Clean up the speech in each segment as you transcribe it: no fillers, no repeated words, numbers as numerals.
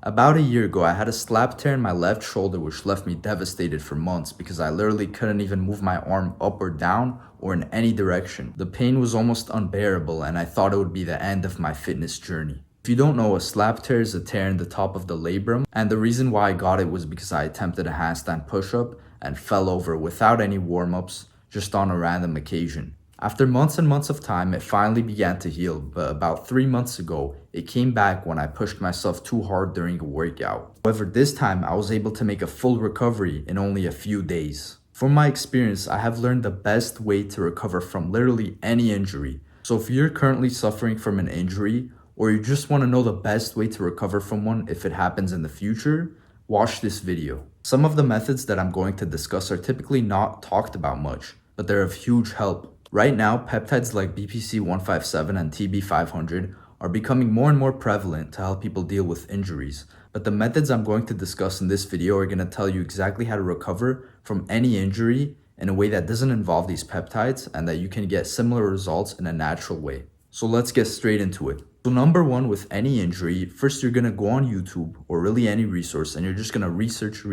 About a year ago, I had a slap tear in my left shoulder which left me devastated for months because I literally couldn't even move my arm up or down or in any direction. The pain was almost unbearable and I thought it would be the end of my fitness journey. If you don't know, a slap tear is a tear in the top of the labrum, and the reason why I got it was because I attempted a handstand push-up and fell over without any warm-ups, just on a random occasion. After months and months of time, it finally began to heal, but about 3 months ago, it came back when I pushed myself too hard during a workout. However, this time I was able to make a full recovery in only a few days. From my experience, I have learned the best way to recover from literally any injury. So if you're currently suffering from an injury, or you just want to know the best way to recover from one if it happens in the future, watch this video. Some of the methods that I'm going to discuss are typically not talked about much, but they're of huge help. Right now, peptides like BPC 157 and TB 500 are becoming more and more prevalent to help people deal with injuries, but the methods I'm going to discuss in this video are going to tell you exactly how to recover from any injury in a way that doesn't involve these peptides and that you can get similar results in a natural way. So let's get straight into it. So number one, with any injury, first you're going to go on YouTube or really any resource and you're just going to research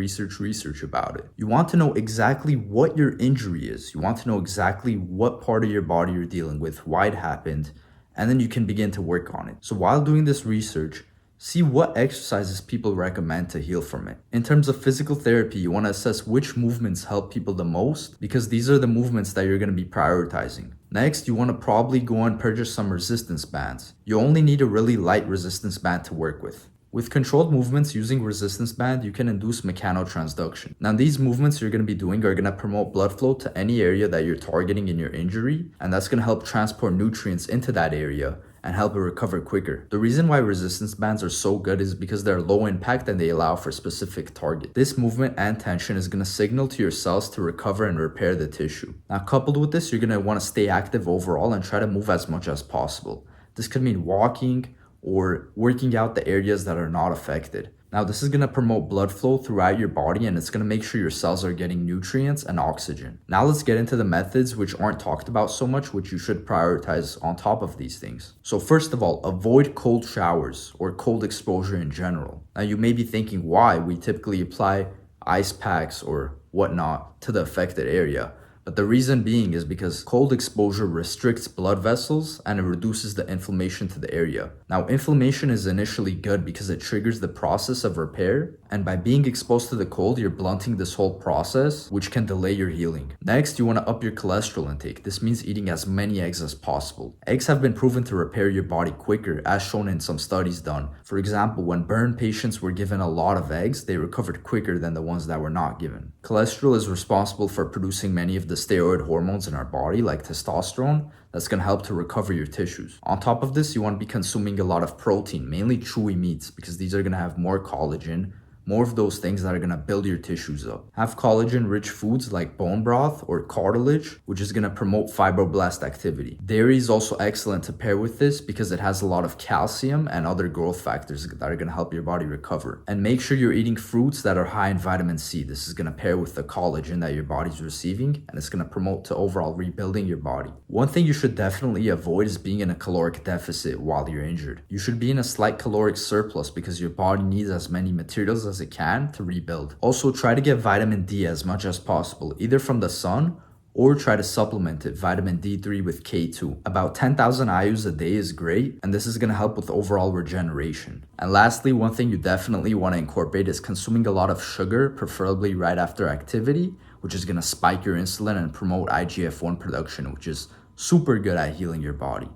about it. You want to know exactly what your injury is. You want to know exactly what part of your body you're dealing with, why it happened, and then you can begin to work on it. So while doing this research, see what exercises people recommend to heal from it. In terms of physical therapy, you want to assess which movements help people the most because these are the movements that you're going to be prioritizing. Next, you want to probably go and purchase some resistance bands. You only need a really light resistance band to work with. With controlled movements using resistance band, you can induce mechanotransduction. Now these movements you're going to be doing are going to promote blood flow to any area that you're targeting in your injury, and that's going to help transport nutrients into that area and help it recover quicker. The reason why resistance bands are so good is because they're low impact and they allow for specific target. This movement and tension is going to signal to your cells to recover and repair the tissue. Now coupled with this, you're going to want to stay active overall and try to move as much as possible. This could mean walking or working out the areas that are not affected. Now this is going to promote blood flow throughout your body and it's going to make sure your cells are getting nutrients and oxygen. Now let's get into the methods which aren't talked about so much, which you should prioritize on top of these things. So first of all, avoid cold showers or cold exposure in general. Now you may be thinking why we typically apply ice packs or whatnot to the affected area. But the reason being is because cold exposure restricts blood vessels and it reduces the inflammation to the area. Now, inflammation is initially good because it triggers the process of repair, and by being exposed to the cold, you're blunting this whole process, which can delay your healing. Next, you want to up your cholesterol intake. This means eating as many eggs as possible. Eggs have been proven to repair your body quicker, as shown in some studies done. For example, when burn patients were given a lot of eggs, they recovered quicker than the ones that were not given. Cholesterol is responsible for producing many of the steroid hormones in our body, like testosterone, that's going to help to recover your tissues. On top of this, you want to be consuming a lot of protein, mainly chewy meats, because these are going to have more collagen, more of those things that are going to build your tissues up. Have collagen-rich foods like bone broth or cartilage, which is going to promote fibroblast activity. Dairy is also excellent to pair with this because it has a lot of calcium and other growth factors that are going to help your body recover. And make sure you're eating fruits that are high in vitamin C. This is going to pair with the collagen that your body's receiving, and it's going to promote to overall rebuilding your body. One thing you should definitely avoid is being in a caloric deficit while you're injured. You should be in a slight caloric surplus because your body needs as many materials as it can to rebuild. Also, try to get vitamin D as much as possible, either from the sun or try to supplement it, vitamin D3 with K2. About 10,000 IUs a day is great, and this is going to help with overall regeneration. And lastly, one thing you definitely want to incorporate is consuming a lot of sugar, preferably right after activity, which is going to spike your insulin and promote IGF-1 production, which is super good at healing your body.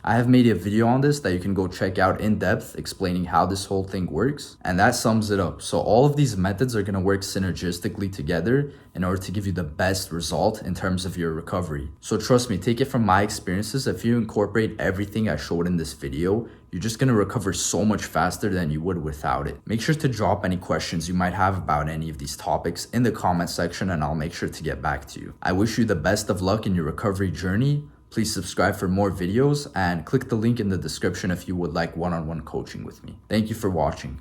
I have made a video on this that you can go check out in depth, explaining how this whole thing works, and that sums it up. So all of these methods are going to work synergistically together in order to give you the best result in terms of your recovery. So trust me, take it from my experiences, if you incorporate everything I showed in this video, you're just going to recover so much faster than you would without it. Make sure to drop any questions you might have about any of these topics in the comment section and I'll make sure to get back to you. I wish you the best of luck in your recovery journey. Please subscribe for more videos and click the link in the description if you would like one-on-one coaching with me. Thank you for watching.